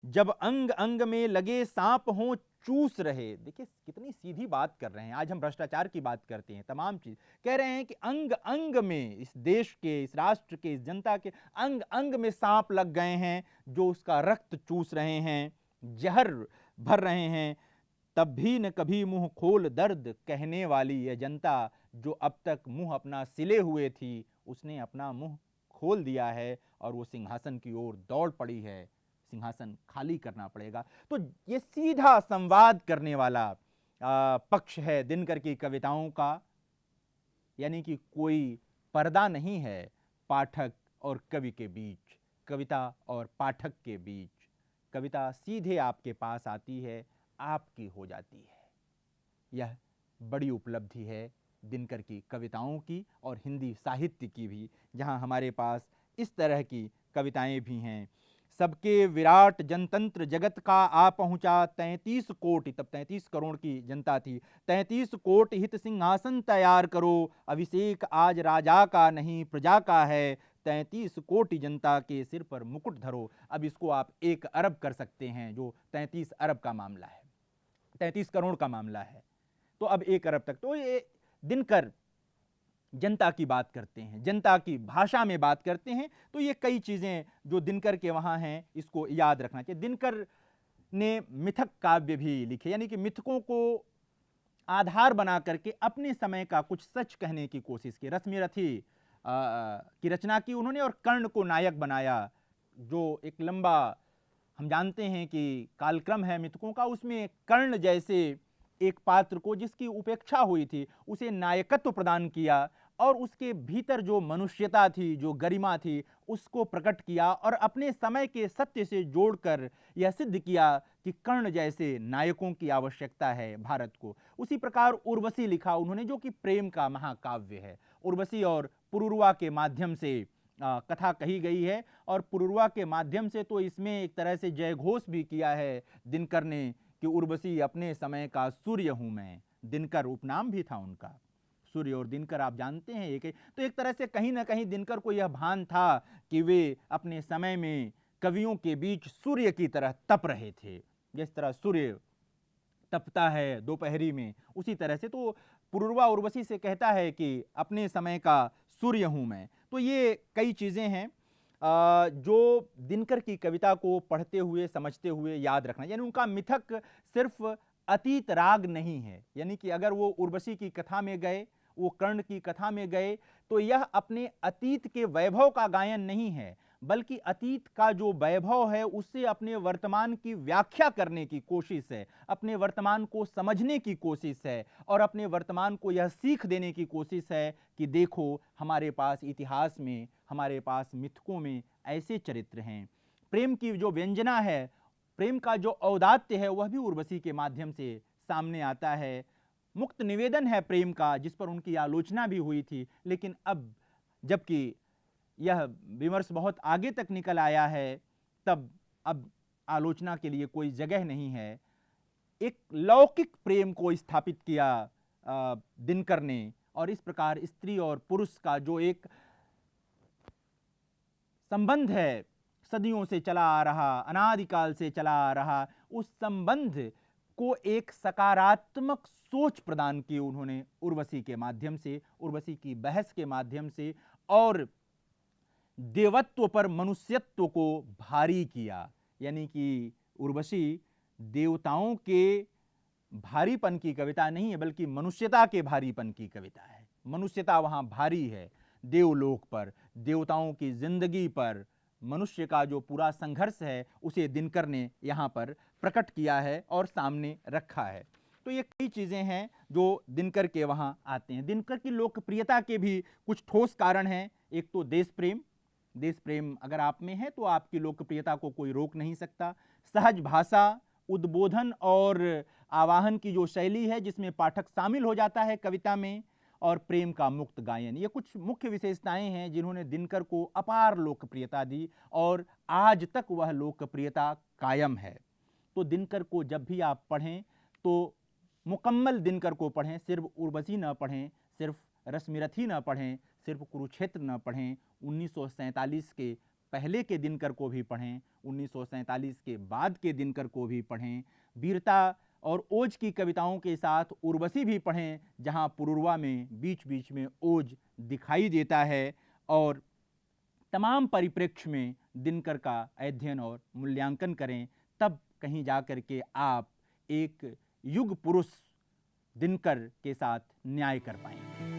जब अंग अंग में लगे सांप हों चूस रहे। देखिए कितनी सीधी बात कर रहे हैं। आज हम भ्रष्टाचार की बात करते हैं, तमाम चीज कह रहे हैं कि अंग अंग में, इस देश के, इस राष्ट्र के, इस जनता के अंग अंग में सांप लग गए हैं जो उसका रक्त चूस रहे हैं, जहर भर रहे हैं। तब भी न कभी मुंह खोल दर्द कहने वाली यह जनता, जो अब तक मुंह अपना सिले हुए थी, उसने अपना मुंह खोल दिया है और वो सिंहासन की ओर दौड़ पड़ी है। सिंहासन खाली करना पड़ेगा। तो ये सीधा संवाद करने वाला पक्ष है दिनकर की कविताओं का, यानी कि कोई पर्दा नहीं है पाठक और कवि के बीच, कविता और पाठक के बीच। कविता सीधे आपके पास आती है, आपकी हो जाती है। यह बड़ी उपलब्धि है दिनकर की कविताओं की और हिंदी साहित्य की भी, जहां हमारे पास इस तरह की कविताएं भी हैं। सबके विराट जनतंत्र जगत का आ पहुंचा 33 कोटि, तब 33 करोड़ की जनता थी। 33 कोटि हित सिंहासन तैयार करो, अभिषेक आज राजा का नहीं प्रजा का है। 33 कोटि जनता के सिर पर मुकुट धरो। अब इसको आप 1 अरब कर सकते हैं, जो 33 अरब का मामला है, 33 करोड़ का मामला है, तो अब 1 अरब तक। तो ये दिनकर जनता की बात करते हैं, जनता की भाषा में बात करते हैं। तो ये कई चीजें जो दिनकर के वहां हैं, इसको याद रखना चाहिए। दिनकर ने मिथक काव्य भी लिखे, यानी कि मिथकों को आधार बना करके अपने समय का कुछ सच कहने की कोशिश की। रश्मिरथी की रचना की उन्होंने और कर्ण को नायक बनाया। जो एक लंबा, हम जानते हैं कि कालक्रम है मिथकों का, उसमें कर्ण जैसे एक पात्र को जिसकी उपेक्षा हुई थी, उसे नायकत्व प्रदान किया और उसके भीतर जो मनुष्यता थी, जो गरिमा थी, उसको प्रकट किया और अपने समय के सत्य से जोड़कर यह सिद्ध किया कि कर्ण जैसे नायकों की आवश्यकता है भारत को। उसी प्रकार उर्वशी लिखा उन्होंने, जो कि प्रेम का महाकाव्य है। उर्वशी और पुरुरवा के माध्यम से कथा कही गई है, और पुरुरवा के माध्यम से तो इसमें एक तरह से जयघोष भी किया है दिनकर ने कि उर्वशी अपने समय का सूर्य हूं मैं। दिनकर उपनाम भी था उनका। सूर्य और दिनकर आप जानते हैं एक, तो एक तरह से कहीं ना कहीं दिनकर को यह भान था कि वे अपने समय में कवियों के बीच सूर्य की तरह तप रहे थे। जिस तरह सूर्य तपता है दोपहरी में, उसी तरह से तो पुरुरवा उर्वशी से कहता है कि अपने समय का सूर्य हूं मैं। तो ये कई चीजें हैं जो दिनकर की कविता को पढ़ते हुए, समझते हुए याद रखना। यानी उनका मिथक सिर्फ अतीत राग नहीं है, यानी कि अगर वो उर्वशी की कथा में गए, वो कर्ण की कथा में गए, तो यह अपने अतीत के वैभव का गायन नहीं है, बल्कि अतीत का जो वैभव है उससे अपने वर्तमान की व्याख्या करने की कोशिश है, अपने वर्तमान को समझने की कोशिश है और अपने वर्तमान को यह सीख देने की कोशिश है कि देखो हमारे पास इतिहास में, हमारे पास मिथकों में ऐसे चरित्र हैं। प्रेम की जो व्यंजना है, प्रेम का जो औदात्य है, वह भी उर्वशी के माध्यम से सामने आता है। मुक्त निवेदन है प्रेम का, जिस पर उनकी आलोचना भी हुई थी, लेकिन अब जबकि यह विमर्श बहुत आगे तक निकल आया है, तब अब आलोचना के लिए कोई जगह नहीं है। एक लौकिक प्रेम को स्थापित किया दिनकर ने, और इस प्रकार स्त्री और पुरुष का जो एक संबंध है, सदियों से चला आ रहा, अनादिकाल से चला आ रहा, उस संबंध को एक सकारात्मक सोच प्रदान की उन्होंने उर्वशी के माध्यम से, उर्वशी की बहस के माध्यम से, और देवत्व पर मनुष्यत्व को भारी किया। यानी कि उर्वशी देवताओं के भारीपन की कविता नहीं है, बल्कि मनुष्यता के भारीपन की कविता है। मनुष्यता वहां भारी है, देवलोक पर, देवताओं की जिंदगी पर मनुष्य का जो पूरा संघर्ष है, उसे दिनकर ने यहां पर प्रकट किया है और सामने रखा है। तो ये कई चीजें हैं जो दिनकर के वहां आते हैं। दिनकर की लोकप्रियता के भी कुछ ठोस कारण हैं। एक तो देश प्रेम, देश प्रेम अगर आप में है तो आपकी लोकप्रियता को कोई रोक नहीं सकता। सहज भाषा, उद्बोधन और आवाहन की जो शैली है, जिसमें पाठक शामिल हो जाता है कविता में, और प्रेम का मुक्त गायन, ये कुछ मुख्य विशेषताएं हैं जिन्होंने दिनकर को अपार लोकप्रियता दी और आज तक वह लोकप्रियता कायम है। तो दिनकर को जब भी आप पढ़ें तो मुकम्मल दिनकर को पढ़ें, सिर्फ उर्वशी न पढ़ें, सिर्फ रश्मिरथी न पढ़ें, सिर्फ कुरुक्षेत्र न पढ़ें, 1947 के पहले के दिनकर को भी पढ़ें, 1947 के बाद के दिनकर को भी पढ़ें, वीरता और ओज की कविताओं के साथ उर्वशी भी पढ़ें, जहां पुरुरवा में बीच बीच में ओज दिखाई देता है। और तमाम परिप्रेक्ष्य में दिनकर का अध्ययन और मूल्यांकन करें, तब कहीं जा कर के आप एक युग पुरुष दिनकर के साथ न्याय कर पाएंगे।